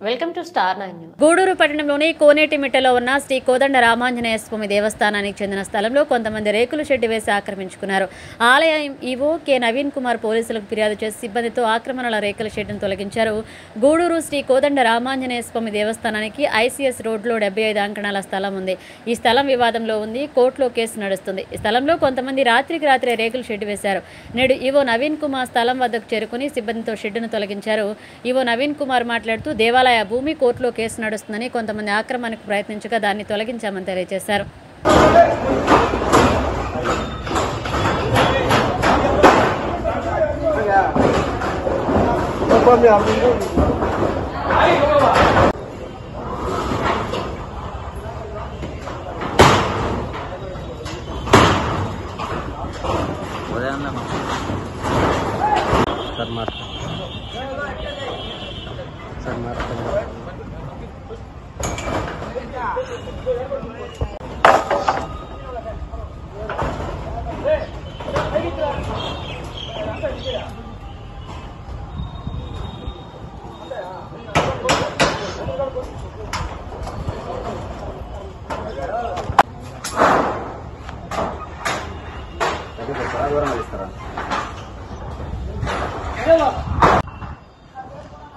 Welcome to star 9 news. Gudur పట్టణంలోని కోనేటిమిట్టలో ఉన్న శ్రీ కోదండ రామాంజనేయ స్వామి దేవస్థానానికి చెందిన స్థలంలో కొంతమంది రేకుల షెడ్డు వేసి ఆక్రమించుకున్నారు. ఆలయం ఈవో కె నవీన్ కుమార్ పోలీసులకు ఫిర్యాదు చేసి సిబ్బందితో ఆక్రమణల రేకుల షెడ్డును తొలగించారు. గూడూరు శ్రీ కోదండ రామాంజనేయ స్వామి దేవస్థానానికి ఐసీఎస్ రోడ్లో 75 అంకణాల స్థలం ఉంది. ఈ స్థలం వివాదంలో ఉంది. కోర్టులో కేసు నడుస్తుంది. ఈ స్థలంలో కొంతమంది రాత్రికి రాత్రే రేకుల షెడ్డు వేశారు. నేడు ఈవో నవీన్ కుమార్ స్థలం వద్దకు చేరుకుని సిబ్బందితో షెడ్డును తొలగించారు. ఈవో నవీన్ కుమార్ మాట్లాడుతూ దేవాలయ భూమి కోర్టులో కేసు నడుస్తుందని, కొంతమంది ఆక్రమణకు ప్రయత్నించగా దాన్ని తొలగించామని తెలియజేశారు.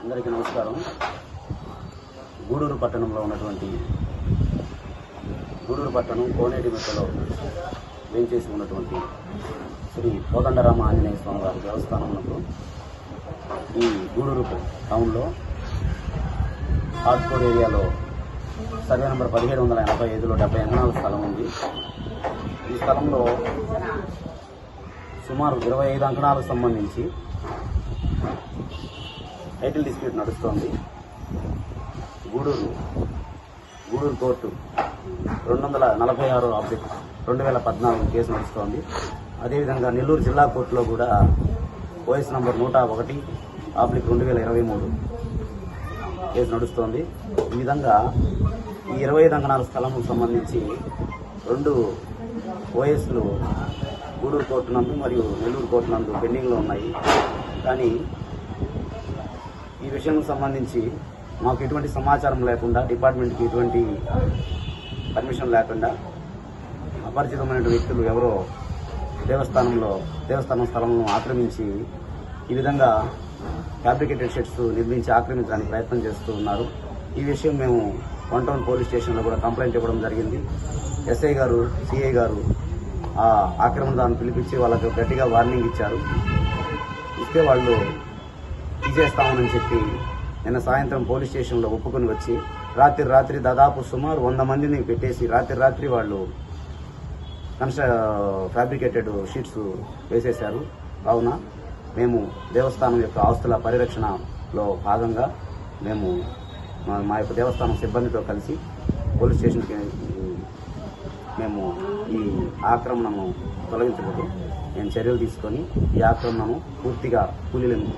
అందరికీ నమస్కారం. గూడూరు పట్టణంలో ఉన్నటువంటి గూడూరు పట్టణం కోనేటిమిట్టలో వేంచేసి ఉన్నటువంటి శ్రీ కోదండరామ ఆంజనేయ స్వామి వారి దేవస్థానంలో ఈ గూడూరు టౌన్లో హార్డ్కోర్ ఏరియాలో సర్వే నంబర్ 1785లో 70 అంకణాల స్థలం ఉంది. ఈ స్థలంలో సుమారు 25 అంకణాలకు సంబంధించి టైటిల్ డిస్ప్యూట్ నడుస్తోంది. గూడూరు కోర్టు 246/2014 కేసు నడుస్తోంది. అదేవిధంగా నెల్లూరు జిల్లా కోర్టులో కూడా ఓఎస్ నంబర్ 101/2023 కేసు నడుస్తోంది. ఈ విధంగా ఈ 25 అంకణాల స్థలంకు సంబంధించి 2 ఓఎస్లు గూడూరు కోర్టు నందు మరియు నెల్లూరు కోర్టు నందు పెండింగ్లో ఉన్నాయి. కానీ ఈ విషయానికి సంబంధించి మాకు ఎటువంటి సమాచారం లేకుండా, డిపార్ట్మెంట్కి ఎటువంటి పర్మిషన్ లేకుండా అపరిచితమైన వ్యక్తులు ఎవరో దేవస్థానం స్థలంలో ఆక్రమించి ఈ విధంగా ఫ్యాబ్రికేటెడ్ షెడ్స్ నిర్మించి ఆక్రమించడానికి ప్రయత్నం చేస్తూ ఉన్నారు. ఈ విషయం మేము 1 టౌన్ పోలీస్ స్టేషన్లో కూడా కంప్లైంట్ ఇవ్వడం జరిగింది. ఎస్ఐ గారు, సిఐ గారు ఆ ఆక్రమణదారులను పిలిపించి వాళ్ళకు గట్టిగా వార్నింగ్ ఇచ్చారు. ఇస్తే వాళ్ళు తీసేస్తామని చెప్పి నిన్న సాయంత్రం పోలీస్ స్టేషన్లో ఒప్పుకొని వచ్చి రాత్రి దాదాపు సుమారు 100 మందిని పెట్టేసి రాత్రి వాళ్ళు ఫ్యాబ్రికేటెడ్ షీట్స్ వేసేశారు. కావున మేము దేవస్థానం యొక్క ఆస్తుల పరిరక్షణలో భాగంగా మేము మా యొక్క దేవస్థానం సిబ్బందితో కలిసి పోలీస్ స్టేషన్కి మేము ఈ ఆక్రమణను తొలగించబోదు మేము చర్యలు తీసుకొని ఈ ఆక్రమణను పూర్తిగా కూలీలను